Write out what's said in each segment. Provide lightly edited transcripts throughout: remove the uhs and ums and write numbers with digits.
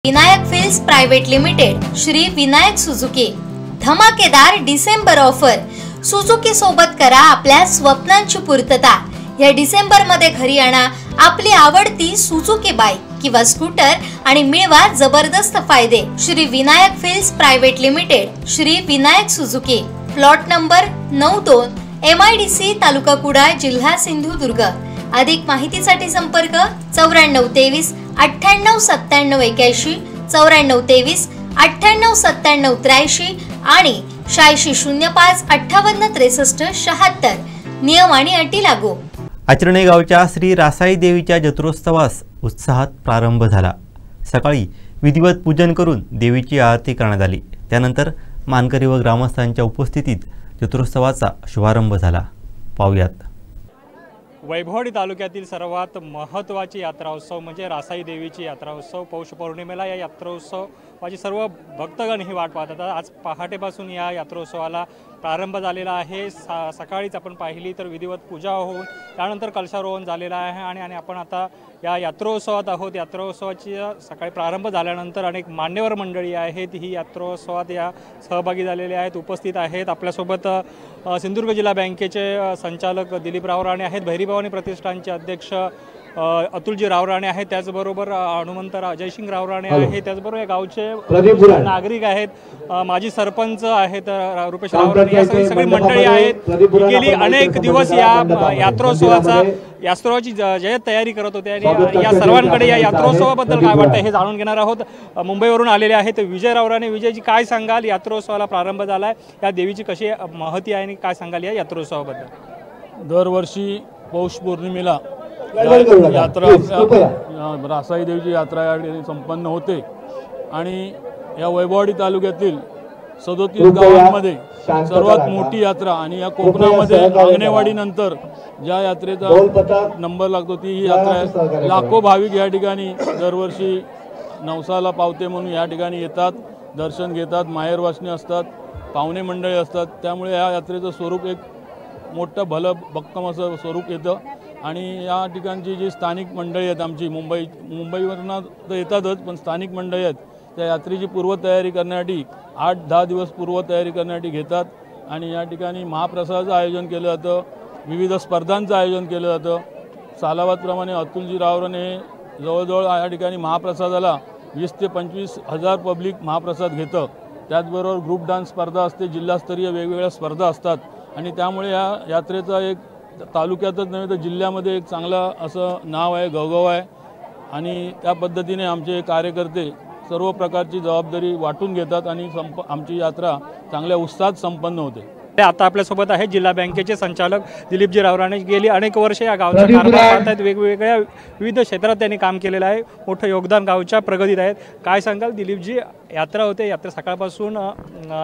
Vinayak films private limited Shri Vinayak Suzuki धमाकेदार December offer. Suzuki सोबत करा आपल्या स्वप्नांची पूर्तता। या डिसेंबर मध्ये घरी आणा आपली आवडती सुझुकी बाईक किंवा स्कूटर आणि मिळवा जबरदस्त फायदे। Shri Vinayak films private limited Shri Vinayak Suzuki, plot number 92, MIDC, तालुका कुडाळ, जिल्हा सिंधुदुर्ग। अधिक माहितीसाठी संपर्क 9423 98 97 81, 9423 98 97 83 आणि 8605 58 63 76। नियम आणि अटी लागू। आचरणे गावच्या श्री रासाई देवीच्या जत्रोत्सवास उत्साहात प्रारंभ झाला। सकाळी विधिवत पूजन करून देवीची आरती करण्यात आली। त्यानंतर मानकरी व ग्रामस्थांच्या उपस्थितीत जत्रोत्सवाचा शुभारंभ झाला। पाहुयात। वैभववाडी तालुक्यातील सर्वात महत्त्वाची यात्रा उत्सव म्हणजे रासाई देवीची यात्रा उत्सव। पौष पौर्णिमेला या यात्रोत्सवाची सर्व भक्तगण ही वाट पाहतात। आज पहाटेपासून या यात्रोत्सवाला प्रारंभ झालेला आहे। सकाळीच आपण पाहिली तर विधिवत पूजा होऊन त्यानंतर कलशारोहण झालेला आहे आणि आपण आता या यात्रोत्सवात आहोत। यात्रोत्सवाची सकाळी प्रारंभ झाल्यानंतर अनेक मान्यवर मंडळी आहेत ही यात्रोत्सवात या सहभागी झालेले आहेत, उपस्थित आहेत। आपल्यासोबत सिंधुदुर्ग जिल्हा बँकेचे संचालक दिलीप रावराणे आहेत, भैरीभवानी प्रतिष्ठानचे अध्यक्ष अतुलजी रावराणे आहेत, त्याचबरोबर हनुमंत जयसिंग रावराणे आहेत, त्याचबरोबर या गावचे नागरिक आहेत, माजी सरपंच आहेत रुपेश रावराणे, या सगळी मंडळी आहेत। गेली अनेक दिवस या यात्रोत्सवाची जय्यत तयारी करत होते आणि या सर्वांकडे या यात्रोत्सवाबद्दल काय वाटतं हे जाणून घेणार आहोत। मुंबईवरून आलेले आहेत विजय रावराणे। विजयजी, काय सांगाल, यात्रोत्सवाला प्रारंभ झालाय, या देवीची कशी महती आहे आणि काय सांगाल या यात्रोत्सवाबद्दल? दरवर्षी पौष पौर्णिमेला यात्रा रासाई देवीची यात्रा या ठिकाणी संपन्न होते आणि या वैभववाडी तालुक्यातील 37 गावांमध्ये सर्वात मोठी यात्रा आणि या कोकणामध्ये आंगणेवाडी नंतर ज्या यात्रेचा नंबर लागतो ती ही यात्रा आहे। लाखो भाविक या ठिकाणी दरवर्षी नवसाला पावते म्हणून या ठिकाणी येतात, दर्शन घेतात, माहेर वाचणे असतात, पाहुणे मंडळी असतात। त्यामुळे या यात्रेचं स्वरूप एक मोठं भलं भक्कम असं स्वरूप येतं आणि या ठिकाणची जी स्थानिक मंडळी आहेत आमची मुंबईवरनं तर येतातच, पण स्थानिक मंडळी आहेत त्या यात्रेची पूर्वतयारी करण्यासाठी 8-10 दिवस पूर्वतयारी करण्यासाठी घेतात आणि या ठिकाणी महाप्रसादाचं आयोजन केलं जातं, विविध स्पर्धांचं आयोजन केलं जातं। सालावादप्रमाणे अतुलजी रावराणे जवळजवळ या ठिकाणी महाप्रसादाला 20 ते 25 हजार पब्लिक महाप्रसाद घेतं। त्याचबरोबर ग्रुप डान्स स्पर्धा असते, जिल्हास्तरीय वेगवेगळ्या स्पर्धा असतात आणि त्यामुळे या यात्रेचा एक तालुक्यातच नव्हे तर जिल्ह्यामध्ये एक चांगला असं नाव आहे, गौरव आहे आणि त्या पद्धतीने आमचे कार्यकर्ते सर्व प्रकारची जबाबदारी वाटून घेतात आणि आमची यात्रा चांगल्या उत्साहात संपन्न होते। आता आपल्यासोबत आहे जिल्हा बँकेचे संचालक दिलीपजी रावराणे। गेली अनेक वर्षे या गावचा कारभार पाहतात, वेगवेगळ्या विविध क्षेत्रात त्यांनी काम केलेलं आहे, मोठं योगदान गावच्या प्रगतीत आहे। काय सांगाल दिलीपजी, यात्रा होते, यात्रा सकाळपासून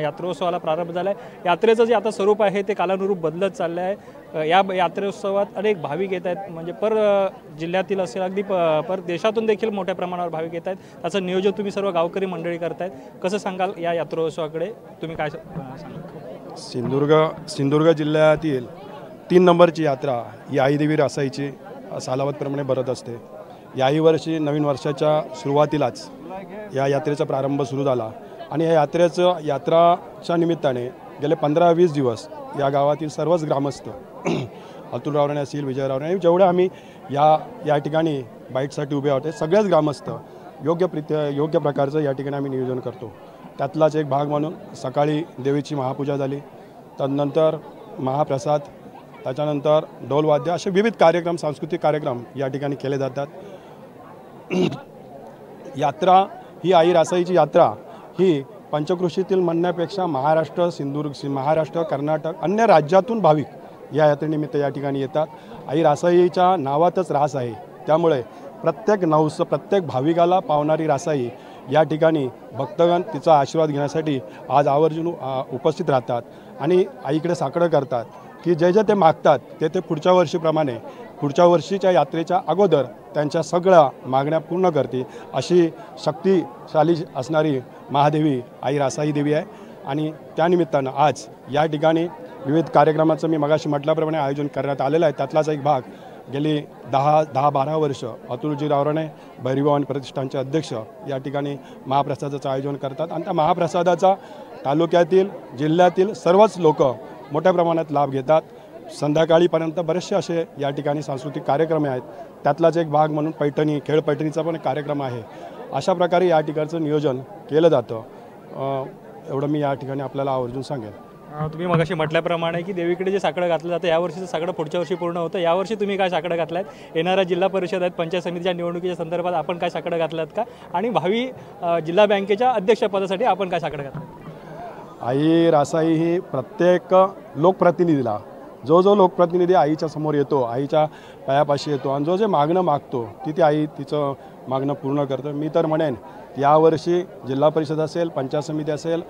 यात्रोत्सवाला प्रारंभ झाला आहे, यात्रेचं जे आता स्वरूप आहे ते कालानुरूप बदलत चाललं आहे। या यात्रोत्सवात अनेक भाविक येत आहेत, म्हणजे पर जिल्ह्यातील असेल अगदी पर देशातून देखील मोठ्या प्रमाणावर भाविक येत आहेत। त्याचं नियोजन तुम्ही सर्व गावकरी मंडळी करतायत, कसं सांगाल या यात्रोत्सवाकडे तुम्ही काय सांगाल? सिंधुदुर्ग जिल्ह्यातील 3 नंबरची यात्रा ही आईदेवी रासाईची सालावतप्रमाणे भरत असते। याही वर्षी नवीन वर्षाच्या सुरुवातीलाच या यात्रेचा प्रारंभ सुरू झाला आणि या यात्राच्या निमित्ताने गेले 15-20 दिवस या गावातील सर्वच ग्रामस्थ अतुल रावराणे असतील, विजय रावराणे, जेवढे आम्ही या ठिकाणी बाईटसाठी उभे होते सगळेच ग्रामस्थ योग्य प्रकारचं या ठिकाणी आम्ही नियोजन करतो। त्यातलाच एक भाग म्हणून सकाळी देवीची महापूजा झाली, तदनंतर महाप्रसाद, त्याच्यानंतर ढोलवाद्य असे विविध कार्यक्रम, सांस्कृतिक कार्यक्रम या ठिकाणी केले जातात। यात्रा ही आई रासाईची यात्रा ही पंचक्रोशीतील म्हणण्यापेक्षा महाराष्ट्र, कर्नाटक, अन्य राज्यातून भाविक या यात्रेनिमित्त या ठिकाणी येतात। आई रासाईच्या नावातच रास आहे, त्यामुळे प्रत्येक भाविकाला पावणारी रासाई या ठिकाणी भक्तगण तिचा आशीर्वाद घेण्यासाठी आज आवर्जून उपस्थित राहतात आणि आईकडे साकडं करतात की जे ते मागतात ते पुढच्या वर्षीप्रमाणे पुढच्या वर्षीच्या यात्रेच्या अगोदर त्यांच्या सगळ्या मागण्या पूर्ण करते, अशी शक्तिशाली असणारी महादेवी आई रासाई देवी आहे। आणि त्यानिमित्तानं आज या ठिकाणी विविध कार्यक्रमाचं मी मगाशी म्हटल्याप्रमाणे आयोजन करण्यात आलेलं आहे। त्यातलाच एक भाग गेली 10-12 वर्ष अतुलजी रावराणे भैरवीभवानी प्रतिष्ठानचे अध्यक्ष या ठिकाणी महाप्रसादाचं आयोजन करतात आणि त्या महाप्रसादाचा तालुक्यातील जिल्ह्यातील सर्वच लोक मोठ्या प्रमाणात लाभ घेतात. संध्याकाळीपर्यंत बरेचसे असे या ठिकाणी सांस्कृतिक कार्यक्रम आहेत. त्यातलाच एक भाग म्हणून पैठणी खेळ पैठणीचा पण एक कार्यक्रम आहे. अशा प्रकारे या ठिकाणचं नियोजन केलं जातं. एवढं मी या ठिकाणी आपल्याला आवर्जून सांगेन. तुम्ही मगाशी म्हटल्याप्रमाणे की देवीकडे जे साकडं घातलं जातं यावर्षीचं साकडं पुढच्या वर्षी पूर्ण होतं. यावर्षी तुम्ही काय साकडं घातलं आहेत? येणाऱ्या जिल्हा परिषद आहेत, पंचायत समितीच्या निवडणुकीच्या संदर्भात आपण काय साकडं घातलं का? आणि भावी जिल्हा बँकेच्या अध्यक्षपदासाठी आपण काय साकडं घातलं? आई रासाई ही प्रत्येक लोकप्रतिनिधीला जो लोकप्रतिनिधी आईच्या समोर येतो, आईच्या पायापाशी येतो आणि जे मागणं मागतो ती आई तिचं मागणं पूर्ण करतं. मी तर म्हणेन यावर्षी जिल्हा परिषद असेल, पंचायत समिती असेल,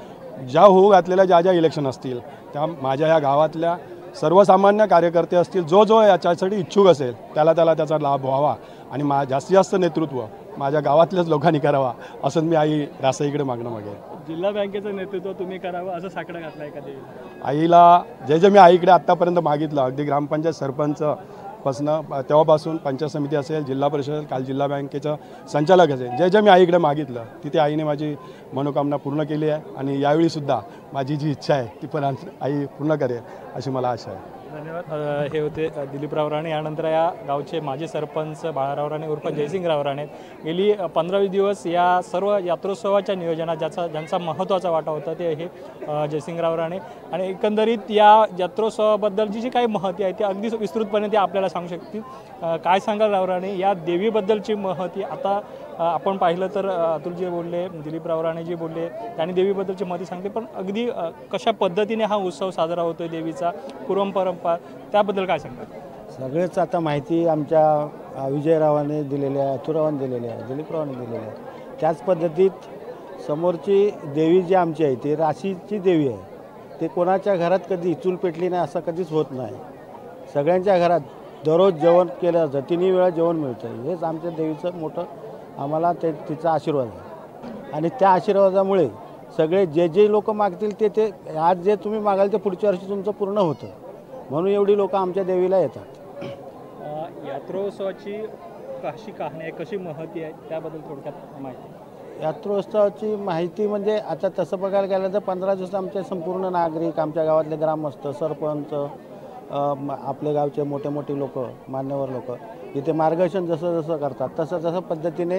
ज्या होऊ घातलेल्या ज्या इलेक्शन असतील त्या माझ्या या गावातल्या सर्वसामान्य कार्यकर्ते असतील, जो याच्यासाठी इच्छुक असेल त्याला त्याचा लाभ व्हावा आणि जास्तीत जास्त नेतृत्व माझ्या गावातल्याच लोकांनी करावा असं मी आई रासाईकडे मागणं मागेन. जिल्हा बँकेचं नेतृत्व तुम्ही करावं असं साकडं घातलं आहे का देवी? आईला जे मी आईकडे आत्तापर्यंत मागितलं, अगदी ग्रामपंचायत सरपंच तेव्हापासून पंचायत समिती असेल, जिल्हा परिषद, काल जिल्हा बँकेचं संचालक असेल, जे मी आईकडे मागितलं तिथे आईने माझी मनोकामना पूर्ण केली आहे आणि यावेळीसुद्धा माझी जी इच्छा आहे ती पण आई पूर्ण करेल अशी मला आशा आहे. धन्यवाद. हे होते दिलीपराव राणे. यानंतर या गावचे माजी सरपंच बाळाराव राणे उर्फ जयसिंगराव राणे. गेली 15-20 दिवस या सर्व यात्रोत्सवाच्या नियोजनात ज्यांचा महत्त्वाचा वाटा होता ते हे जयसिंगराव राणे. आणि एकंदरीत या यात्रोत्सवाबद्दलची जी काही माहिती आहे ती अगदी विस्तृतपणे ते आपल्याला सांगू शकतील. काय सांगाल राव राणे, या देवीबद्दलची माहिती? आता आपण पाहिलं तर अतुलजी बोलले, दिलीपराव राणेजी बोलले, त्यांनी देवीबद्दलची माहिती सांगते, पण अगदी कशा पद्धतीने हा उत्सव साजरा होतो देवीचा, पूर्वपरंपरा, त्याबद्दल काय सांगतात? सगळेच आता माहिती आमच्या विजयरावाने दिलेली आहे, अतुलरावाने दिलेली आहे, दिलीपरावाने दिलेली आहे. त्याच पद्धतीत समोरची देवी जी आमची आहे ती राशीची देवी आहे. ते कोणाच्या घरात कधी चूल पेटली नाही असं कधीच होत नाही. सगळ्यांच्या घरात दररोज जेवण केलं जातं, 3 वेळा जेवण मिळतं. हेच आमच्या देवीचं मोठं आम्हाला तिचा आशीर्वाद आहे. आणि त्या आशीर्वादामुळे सगळे जे लोक मागतील ते आज जे तुम्ही मागाल ते पुढच्या वर्षी तुमचं पूर्ण होतं. म्हणून एवढी लोक आमच्या देवीला येतात. यात्रोत्सवाची कशी कहाणी आहे, कशी महती आहे, त्याबद्दल थोडक्यात माहिती? यात्रोत्सवाची माहिती म्हणजे आता तसं बघायला गेलं तर 15 दिवस आमचे संपूर्ण नागरिक, आमच्या गावातले ग्रामस्थ, सरपंच, आपल्या गावचे मोठे लोक, मान्यवर लोक इथे मार्गदर्शन जसं करतात तसं पद्धतीने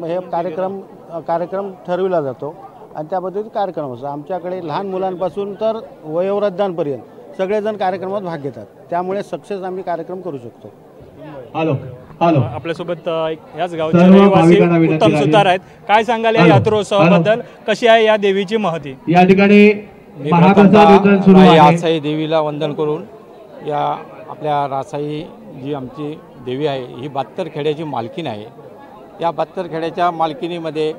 हे कार्यक्रम ठरविला जातो आणि त्या पद्धतीने कार्यक्रम असतो. आमच्याकडे लहान मुलांपासून तर वयोवृद्धांपर्यंत सगळेजण कार्यक्रमात भाग घेतात. त्यामुळे सक्सेस आम्ही कार्यक्रम करू शकतो. आपल्यासोबत याच गावचे रहिवासी उत्तम सुतार आहेत. काय सांगाल या यात्रोत्सवाबद्दल, कशी आहे या देवीची महती? या ठिकाणी रासाई देवीला वंदन करून या आपल्या रासाई जी आमची देवी आहे ही 72 खेड्याची मालकीण आहे. या 72 खेड्याच्या मालकीनीमध्ये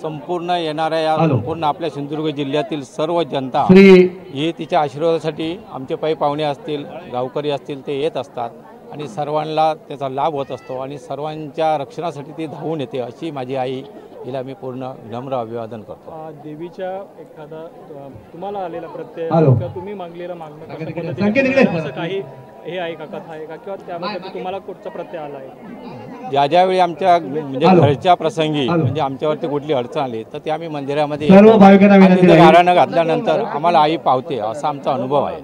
संपूर्ण येणाऱ्या या संपूर्ण आपल्या सिंधुदुर्ग जिल्ह्यातील सर्व जनता ही तिच्या आशीर्वादासाठी आमचे पायी पाहुणे असतील, गावकरी असतील ते येत असतात आणि सर्वांना त्याचा लाभ होत असतो आणि सर्वांच्या रक्षणासाठी ती धावून येते. अशी माझी आई, हिला मी पूर्ण विनम्र अभिवादन करतो. देवीच्या एखादा तुम्हाला आलेला प्रत्यय किंवा तुम्ही मागलेला मागणं असं काही हे आहे का, कथा आहे का, किंवा त्यामध्ये तुम्हाला कुठचा प्रत्यय आला आहे? ज्यावेळी आमच्या म्हणजे घरच्या प्रसंगी म्हणजे आमच्यावरती कुठली अडचण आली तर ते आम्ही मंदिरामध्ये गाराणं घातल्यानंतर आम्हाला आई पावते असा आमचा अनुभव आहे.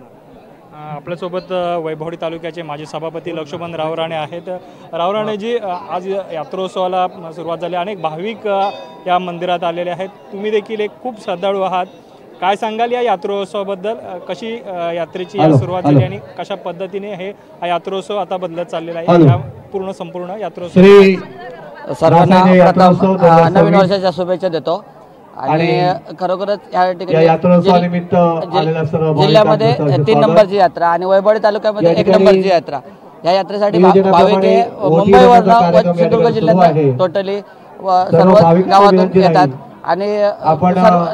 आपल्यासोबत वैभववाडी तालुक्याचे माजी सभापती लक्ष्मण राव राणे आहेत. राव राणेजी, आज यात्रोत्सवाला सुरुवात झाली, अनेक भाविक या मंदिरात आलेले आहेत. तुम्ही देखील एक खूप श्रद्धाळू आहात. काय सांगाल या यात्रोत्सवाबद्दल, कशी यात्रेची सुरुवात झाली आणि कशा पद्धतीने हा यात्रोत्सव आता बदलत चाललेला आहे? या संपूर्ण यात्रोत्सव सर्वांना प्रथम नवीन वर्षाच्या शुभेच्छा देतो. आणि खरोखरच या ठिकाणी जिल्ह्यामध्ये 3 नंबरची यात्रा आणि वैभववाडी तालुक्यामध्ये 1 नंबरची यात्रा. या यात्रेसाठी भाविक मुंबईवरनं सिंधुदुर्ग जिल्ह्यात टोटली सर्व गावातून येतात आणि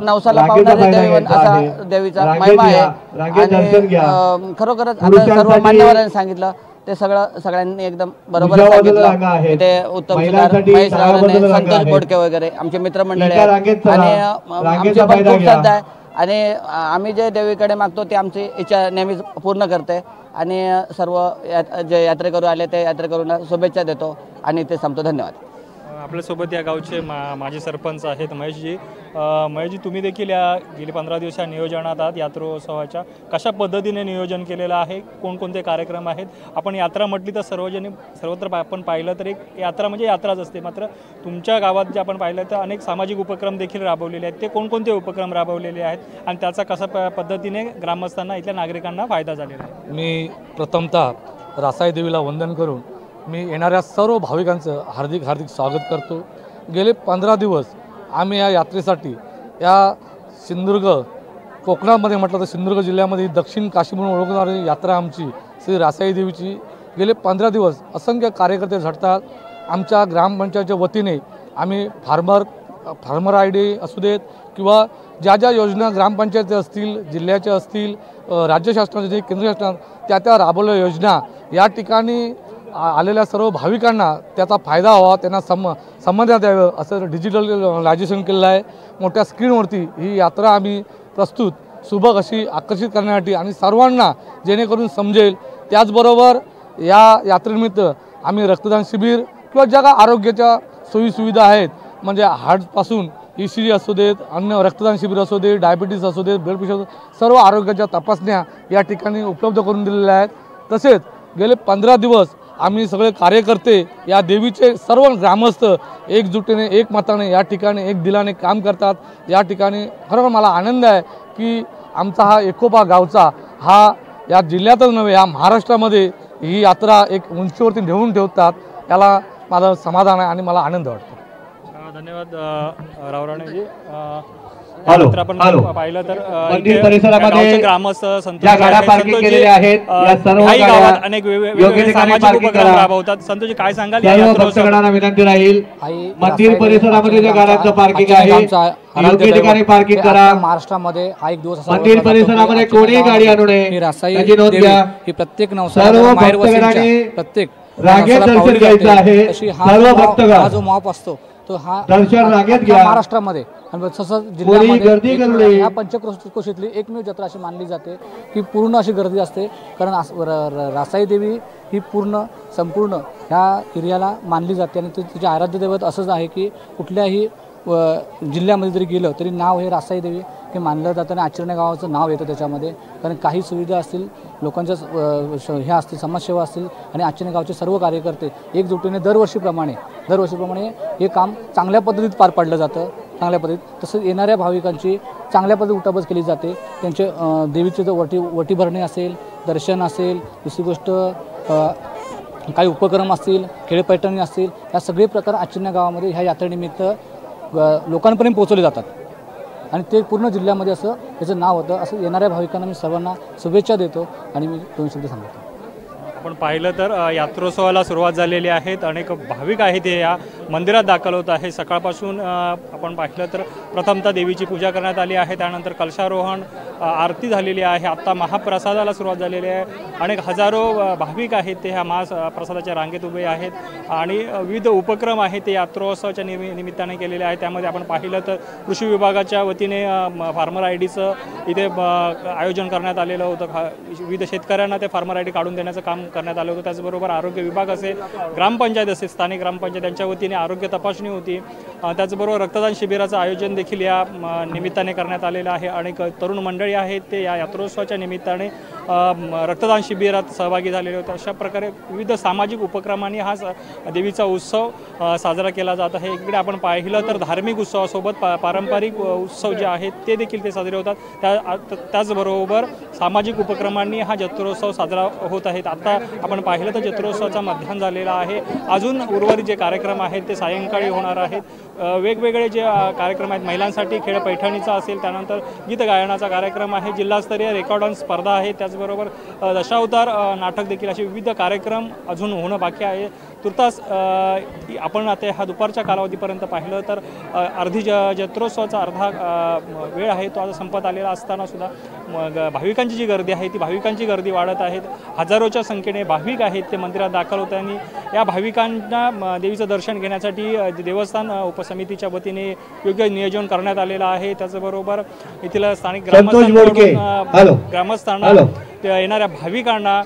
नवसाला पावणारे देवी असा देवीचा महिमा आहे. आणि खरोखरच आता सर्व मान्यवरांनी सांगितलं ते सगळ्यांनी एकदम बरोबर सांगितलं. इथे उत्तम सुतार, महेश रावराणे, संतोष बोडके वगैरे आमचे मित्रमंडळी आहेत आणि आमची पण खूप श्रद्धा आहे आणि आम्ही जे देवीकडे मागतो ते आमची इच्छा नेहमीच पूर्ण करते. आणि सर्व जे यात्रेकरू आले ते यात्रेकरूंना शुभेच्छा देतो आणि ते संपतो. धन्यवाद. आपल्यासोबत या गावचे माजी सरपंच आहेत महेशजी. महेशजी, तुम्ही देखील या गेली 15 दिवस नियोजनात आहात यात्रोत्सवाच्या. कशा पद्धतीने नियोजन केलेलं आहे, कोणकोणते कार्यक्रम आहेत? आपण यात्रा म्हटली तर सर्वत्र आपण पाहिलं तर एक यात्रा म्हणजे यात्राच असते, मात्र तुमच्या गावात जे आपण पाहिलं तर अनेक सामाजिक उपक्रम देखील राबवलेले आहेत. ते कोणकोणते उपक्रम राबवलेले आहेत आणि त्याचा कसा पद्धतीने ग्रामस्थांना, इथल्या नागरिकांना फायदा झालेला आहे? मी प्रथमतः रासाई देवीला वंदन करून मी येणाऱ्या सर्व भाविकांचं हार्दिक स्वागत करतो. गेले 15 दिवस आम्ही या यात्रेसाठी या सिंधुदुर्ग कोकणामध्ये म्हटलं तर सिंधुदुर्ग जिल्ह्यामध्ये दक्षिण काशी म्हणून ओळखणारी यात्रा आमची श्री रासाई देवीची गेले 15 दिवस असंख्य कार्यकर्ते झटतात. आमच्या ग्रामपंचायतच्या वतीने आम्ही फार्मर ID असू देत किंवा ज्या ज्या योजना ग्रामपंचायती असतील, जिल्ह्याच्या असतील, राज्य शासनाचे केंद्र शासनात त्या राबवलेल्या योजना या ठिकाणी आलेल्या सर्व भाविकांना त्याचा फायदा व्हावा, त्यांना संबंधात द्यावं असं डिजिटलायझेशन केलेलं आहे. मोठ्या स्क्रीनवरती ही यात्रा आम्ही प्रस्तुत सुबक अशी आकर्षित करण्यासाठी आणि सर्वांना जेणेकरून समजेल. त्याचबरोबर या यात्रेनिमित्त आम्ही रक्तदान शिबिर किंवा ज्या काय आरोग्याच्या सोयीसुविधा आहेत म्हणजे हार्टपासून ECG असू देत, अन्य रक्तदान शिबिर असू दे, डायबिटीस असू देत, ब्लड प्रेशर, सर्व आरोग्याच्या तपासण्या या ठिकाणी उपलब्ध करून दिलेल्या आहेत. तसेच गेले 15 दिवस आम्ही सगळे कार्यकर्ते या देवीचे सर्व ग्रामस्थ एकजुटीने एकमताने या ठिकाणी एक दिलाने काम करतात. या ठिकाणी खरोखर मला आनंद आहे की आमचा हा एकोपा गावचा हा या जिल्ह्यातच नव्हे या महाराष्ट्रामध्ये ही यात्रा एक उंचीवरती नेऊन ठेवतात. याला माझं समाधान आहे आणि मला आनंद वाटतो. धन्यवाद रावराणेजी. आपण पाहिलं तर ग्रामस्थ अनेक वेगवेगळे सामाजिक उपक्रम राबवतात. संतोषजी, काय सांगाल? विनंती राहील मंदिर परिसरामध्ये ज्या गाड्यांचं पार्किंग आहे योग्य ठिकाणी पार्किंग करा. महाराष्ट्रामध्ये हा एक दिवस मंदिर परिसरामध्ये कोणी गाडी आणू नये याची नोंद घ्या. प्रत्येक सर्व भक्तगणांनी प्रत्येक रागेत दर्शन घ्यायचं आहे. सर्व भक्तगण जो माप असतो तो हा दर्शन रागेत घ्या. महाराष्ट्रामध्ये आणि तसंच जिल्ह्यामध्ये या पंचक्रोशीतली एकमेव जत्रा अशी मानली जाते की पूर्ण अशी गर्दी असते. कारण रासाई देवी ही संपूर्ण ह्या एरियाला मानली जाते आणि तिचे आराध्य दैवत असंच आहे की कुठल्याही जिल्ह्यामध्ये जरी गेलं तरी नाव हे रासाई देवी हे मानलं जातं आणि आचरणे गावाचं नाव येतं त्याच्यामध्ये. कारण काही सुविधा असतील, लोकांच्या ह्या असतील, समाजसेवा असतील आणि आचरणे गावचे सर्व कार्यकर्ते एकजुटीने दरवर्षीप्रमाणे हे काम चांगल्या पद्धतीत पार पाडलं जातं. चांगल्या पद्धतीत तसंच येणाऱ्या भाविकांची चांगल्या पद्धतीत उठाबस केली जाते. त्यांचे देवीचे जो वटी भरणे असेल, दर्शन असेल, दुसरी गोष्ट काही उपक्रम असतील, खेळपैठणी असतील, या सगळे प्रकार आचरणे गावामध्ये ह्या यात्रेनिमित्त लोकांपर्यंत पोहोचवले जातात आणि ते पूर्ण जिल्ह्यामध्ये असं त्याचं नाव होतं. असं येणाऱ्या भाविकांना मी सर्वांना शुभेच्छा देतो आणि मी 2 शब्द सांगतो. आपण पाहिलं तर यात्रोत्सवाला सुरुवात झालेली आहेत. अनेक भाविक आहेत ते या मंदिरात दाखल होत आहे. सकाळपासून आपण पाहिलं तर प्रथमतः देवीची पूजा करण्यात आली आहे, त्यानंतर कलशारोहण, आरती झालेली आहे. आत्ता महाप्रसादाला सुरुवात झालेली आहे. अनेक हजारो भाविक आहेत ते ह्या महाप्रसादाच्या रांगेत उभे आहेत आणि विविध उपक्रम आहेत ते यात्रोत्सवाच्या निमित्ताने केलेले आहेत. त्यामध्ये आपण पाहिलं तर कृषी विभागाच्या वतीने फार्मर IDचं इथे आयोजन करण्यात आलेलं होतं. विविध शेतकऱ्यांना ते फार्मर ID काढून देण्याचं काम करण्यात आलं होतं. त्याचबरोबर आरोग्य विभाग असेल, ग्रामपंचायत असेल, स्थानिक ग्रामपंचायत यांच्या वतीने आरोग्य तपासणी होती. त्याचबरोबर रक्तदान शिबिराचं आयोजन देखील या निमित्ताने करण्यात आलेलं आहे. अनेक तरुण मंडळी आहेत ते या यात्रोत्सवाच्या निमित्ताने रक्तदान शिबिरात सहभागी झालेले होते. अशा प्रकारे विविध सामाजिक उपक्रमांनी हा देवीचा उत्सव साजरा केला जात आहे. इकडे आपण पाहिलं तर धार्मिक उत्सवासोबत पारंपरिक उत्सव जे आहेत ते देखील ते साजरे होतात. त्याचबरोबर सामाजिक उपक्रमांनी हा जत्रोत्सव साजरा होत आहेत. आता आपण पाहिलं तर जत्रोत्सवाचा मध्याह्न झालेला आहे. अजून उर्वरित जे कार्यक्रम आहेत ते सायंकाळी होणार आहेत. वेगवेगळे जे कार्यक्रम आहेत, महिलांसाठी खेळ पैठणीचा असेल, त्यानंतर गीत गायनाचा कार्यक्रम आहे, जिल्हास्तरीय रेकॉर्डॉन स्पर्धा आहे, त्याचबरोबर दशावतार नाटक देखील, असे विविध कार्यक्रम अजून होणं बाकी आहे. तुर्तास आपण आता हा दुपारच्या कालावधीपर्यंत पाहिलं तर अर्धी जत्रोत्सवाचा अर्धा वेळ आहे तो आता संपत आलेला असताना सुद्धा भाविकांची जी गर्दी आहे ती भाविकांची गर्दी वाढत आहेत. हजारोच्या संख्येने भाविक आहेत ते मंदिरात दाखल होत आणि या भाविकांना देवीचं दर्शन घेण्यासाठी देवस्थान उपसमितीच्या वतीने योग्य नियोजन करण्यात आलेलं आहे. त्याचबरोबर येथील स्थानिक ग्रामस्थांना येणाऱ्या भाविकांना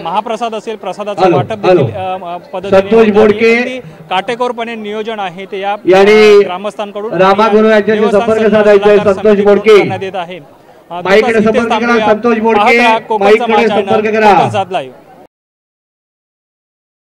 महाप्रसाद असेल, प्रसादाचं वाटप देखील संतोष बोडके पद्धतीने काटेकोरपणे नियोजन आहे ते या यांनी ग्रामस्थांकडून रामागुरू यांच्याशी संपर्क साधायचा आहे. संतोष बोडके करण्यात येत आहे. माईकडे संपर्क करा. संतोष बोडके माईकडे संपर्क करा.